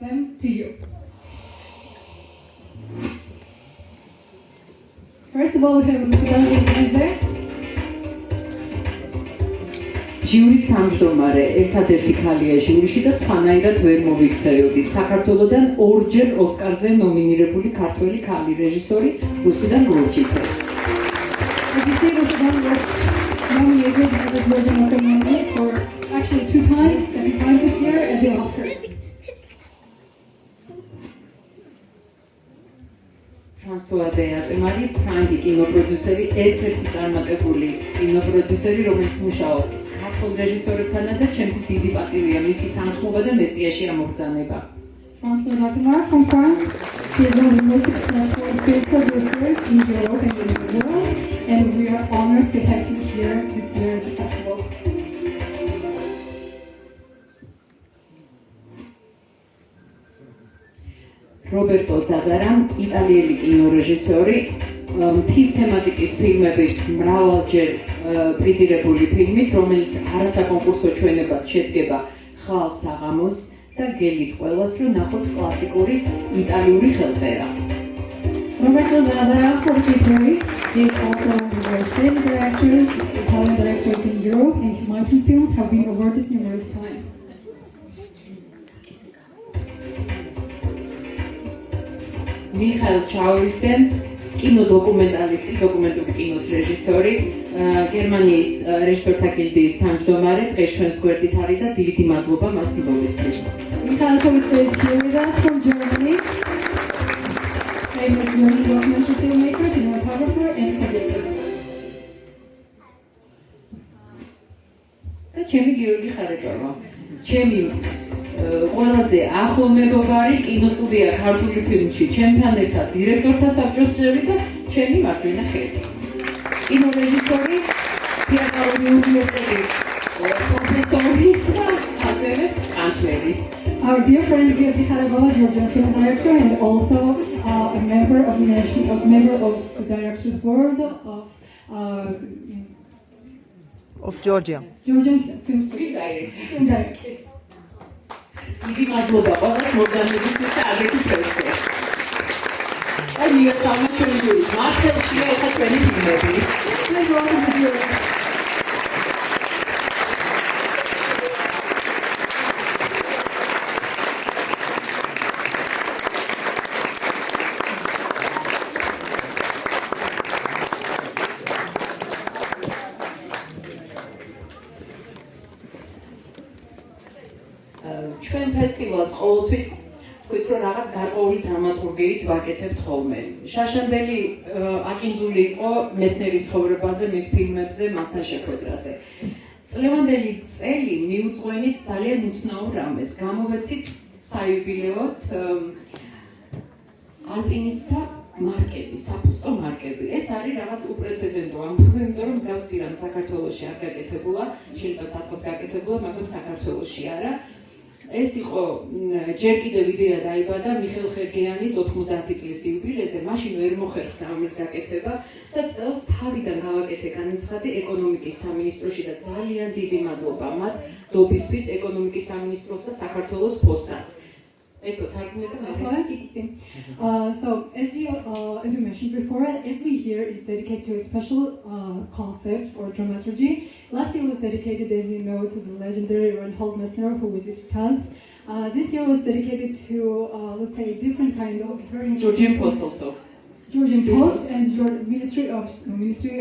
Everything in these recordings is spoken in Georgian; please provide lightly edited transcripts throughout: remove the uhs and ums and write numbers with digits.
them to you. First of all, we have Mr. ჟიურის თავმჯდომარე ერთადერთი ქალია ჟიურიში და სხვანაირად ვერ მოვიქცევით. საქართველოდან ორჯერ ოსკარზე ნომინირებული ქართველი ქალი რეჟისორი რუსუდან გორჯიძე. As you see, Rusudan was nominated as a Georgian Oscar nominee for actually 2 times this year at the Oscars. ფრანსუა დე ატემარი ფრანგი კინოპროდიუსერი, ერთ-ერთი წარმატებული კინოპროდიუსერი, რომელიც მუშაობს ქართულ რეჟისორებთან და ჩემთვის დიდი პატივია მისი თანხმობა და მესტიაში ამოგზანება. François Datemar from France. He is one of the most successful film producers in Europe and in the world, and we are honored to have him here this year at the festival. რობერტო ზაზარამ, იტალიელი კინორეჟისორი, მთის თემატიკის ფილმებით მრავალჯერ პრიზირებული ფილმით, რომელიც არასაკონკურსო ჩვენებად შედგება ხვალ საღამოს და გელით ყველას, რომ ნახოთ კლასიკური იტალიური ხელწერა. Roberto Zazara from Italy. He is also one of the most famous directors, Italian directors in Europe, and his mountain films have been awarded numerous times. მიხაილ ჩაურისტენ, კინოდოკუმენტალისტი, დოკუმენტური კინოს რეჟისორი, გერმანიის რეჟისორთა გილდიის თავმჯდომარე, დღეს ჩვენს გვერდით არის და დიდი მადლობა მას ნდობისთვის. Mikhail Chauiste is here with us from Germany. Famous German documentary filmmaker, cinematographer, and producer. და ჩემი გიორგი ხარებავა. ჩემი ყველაზე ახლო მეგობარი კინოსტუდია ქართული ფილმში, ჩემთან ერთად დირექტორთა საბჭოს წევრი და ჩემი მარჯვენა ხელი. კინორეჟისორი, თეატრალური უნივერსიტეტის პროფესორი და ასევე კანცლერი. Our dear friend Georgi Kharibova, Georgian film director, and also a member of the Directors Board of Georgia. Georgian Film Director. დიდი მადლობა ყველას მოგზაურობისთვის და აგრეთვე პრესზე. და მიესალმოთ ჩვენი ჯურის მართლშია ეხლა ჩვენი ფილმები. Let's welcome the jury. ჩვენ ფესტივალს ყოველთვის თქვით რომ რაღაც გარკვეული დრამატურგიით ვაკეთებთ ხოლმე. შაშანდელი აკინძული იყო მესნერის ცხოვრებაზე, მის ფილმებზე, მასთან შეხვედრაზე. წლევანდელი წელი მიუძღვენით ძალიან უცნაურ რამეს. გამოვეცით საიუბილეოდ ალპინისტთა მარკები, საფოსტო მარკები. ეს არის რაღაც უპრეცედენტო ამბავი, იმიტომ რომ მსგავსი რამ საქართველოში არ გაკეთებულა, შეიძლება საერთოდ გაკეთებულა, მაგრამ საქართველოში არა. ეს იყო ჯერ კიდევ იდეა დაიბადა მიხეილ ხერგიანის 90 წლის იუბილეზე, მაშინ ვერ მოხერხდა ამის გაკეთება და წელს თავიდან გავაკეთე განაცხადი ეკონომიკის სამინისტროში და ძალიან დიდი მადლობა მათ დობისთვის ეკონომიკის სამინისტროს და საქართველოს ფოსტას. So, as you mentioned before, every year is dedicated to a special concept or dramaturgy. Last year was dedicated, as you know, to the legendary Reinhold Messner, who visited us. This year was dedicated to, let's say, a different kind of Georgian Post also. Georgian Post and Ministry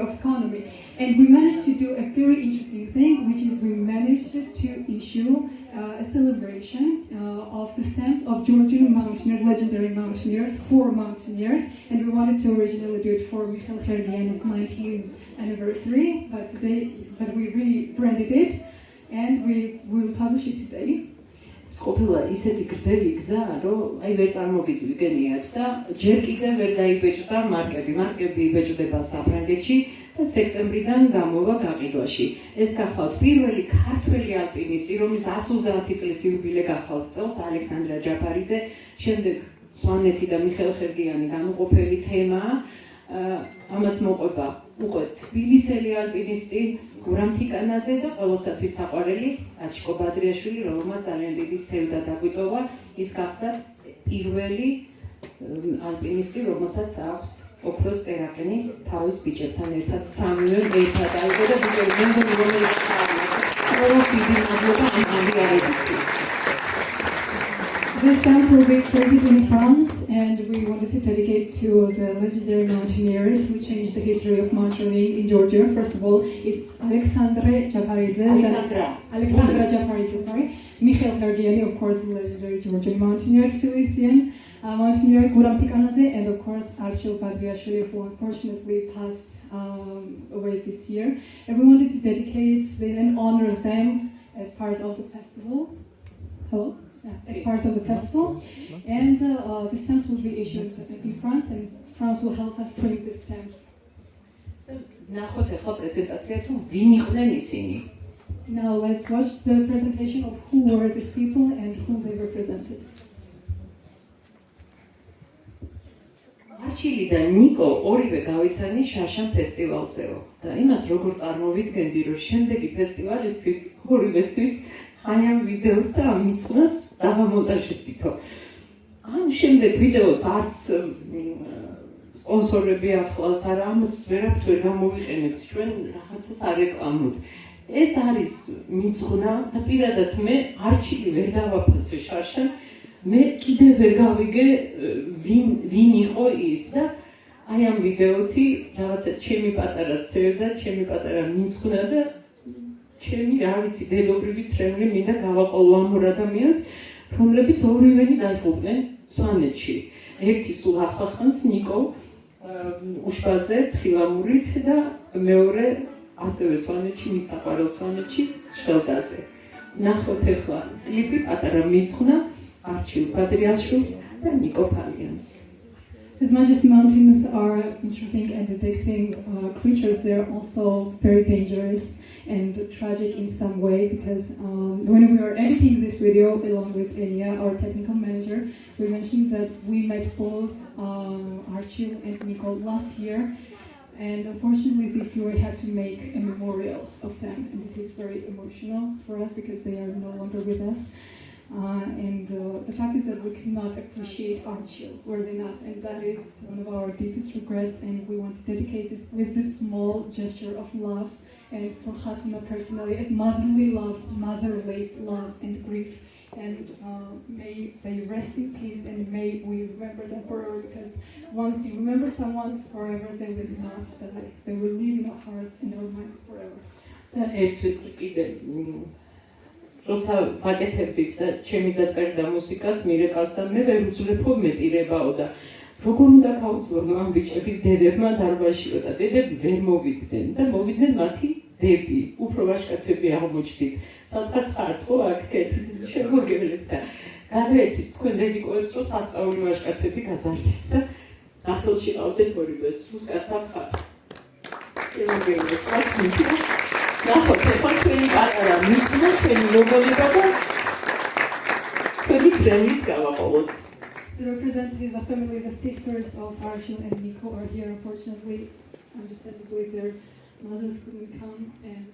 of Economy. And we managed to do a very interesting thing, which is we managed to issue a celebration of the stamps of Georgian mountaineers, legendary mountaineers, 4 mountaineers, and we wanted to originally do it for Mikhail Khargian's 19th anniversary, but we rebranded it, and we will publish it today. სკოპილა ისეთი გრძელი გზა, რომ აი ვერ წარმოგიდგენიათ და ჯერ კიდევ ვერ დაიბეჭდა მარკები. მარკები იბეჭდება საფრანგეთში და სექტემბრიდან გამოვა გაყიდვაში. ეს გახლავთ პირველი ქართველი ალპინისტი, რომლის 130 წლის იუბილე გახლავთ წელს, ალექსანდრა ჯაფარიძე, შემდეგ სვანეთი და მიხეილ ხერგიანი განუყოფელი თემაა. ამას მოყვება უკვე თბილისელი ალპინისტი გურამ თიკანაძე და ყველასათვის საყვარელი აჩიკო ბადრიაშვილი, რომელმაც ძალიან დიდი სევდა დაგვიტოვა, ის გახდათ პირველი ალპინისტი, რომელსაც აქვს ოქროს წერაყინი თავის ბიჭებთან ერთად სამივე ერთად აიღო და ბიჭები მე მგონი რომელიც ყველას დიდი მადლობა ამ აღიარებისთვის. This dance will be created in France, and we wanted to dedicate to the legendary mountaineers who changed the history of mountaineering in Georgia. First of all, it's Alexandra Japaridze, Mikhail Khargiani, of course, the legendary Georgian mountaineer, Tbilisian mountaineer Guram Tikanadze, and of course Archil Badriashvili, who unfortunately passed away this year. And we wanted to dedicate them and honor them as part of the festival. Hello? As part of the festival, and the stamps will be issued in France, and France will help us print the stamps. ნახოთ ახლა პრეზენტაცია თუ ვინ იყვნენ ისინი. Now let's watch the presentation of who were these people and who they represented. არჩილი და ნიკო ორივე გავიცანი შაშან ფესტივალზეო და იმას როგორ წარმოვიდგენდი, რომ შემდეგი ფესტივალისთვის ორივესთვის აიამ ვიდეოს და ამ მიწნას დავამონტაჟებდითო. ან შემდეგ ვიდეოს არც სპონსორები ახლავს, არა ამას ვერაფერ ვერ გამოვიყენებთ ჩვენ რაღაცას არეკლამოთ. ეს არის მიწნა და პირადად მე არჩილი ვერ დავაფასე შაშან, მე კიდევ ვერ გავიგე ვინ იყო ის და აი ამ ვიდეოთი რაღაცა ჩემი პატარა სცერდა, ჩემი პატარა მიწნა და ჩემი რა ვიცი დედობრივი წრემლი მინდა გავაყოლო ამ ორ ადამიანს, რომლებიც ორივენი დაიღუპნენ სვანეთში. ერთი სულ ახლახანს ნიკო უშბაზე თხილამურით და მეორე ასევე სვანეთში, მის საყვარელ სვანეთში შელდაზე. ნახოთ ახლა კლიპი პატარა მიწნა არჩილ ბადრიაშვილს და ნიკო ფალიანს. As much as mountains are interesting and addicting creatures, they are also very dangerous and tragic in some way, because when we were editing this video along with Enya, our technical manager, we mentioned that we met both Archil and Nico last year, and unfortunately this year we had to make a memorial of them, and it is very emotional for us because they are no longer with us. The fact is that we could not appreciate Archil, were they not, and that is one of our deepest regrets, and we want to dedicate this with this small gesture of love, and for Khatuna personally, as motherly love and grief, and may they rest in peace, and may we remember them forever, because once you remember someone forever, they will not die, they will live in our hearts and our minds forever. როცა ვაკეთებდით და ჩემი დაწერდა მუსიკას მირეკავსთან მე ვერ უძლეფო მეტირებაო და როგორ უნდა გავუძლო ამ ბიჭების დედებმა დარბაზშიო და დედები ვერ მოვიდნენ და მოვიდნენ მათი დები, უფრო ვაჟკაცები აღმოჩნდით. სადღაც ხართ ხო აქეთ შემოგევლეთ და გადაეცით თქვენ დედიკოებს, რომ სასწაული ვაჟკაცები გაზარდეს და ნახელში ყავდეთ ორივეს მუსიკასთან ხარ. შემოგევლეთ კაცი. ნახოთ, ახლა თქვენი პატარა მიწნა, თქვენი ლოგოება და თქვენი წრემლიც გავაყოლოთ. The representatives of families, the sisters of Archil and Nico are here. Unfortunately, understandably, their mothers couldn't come, and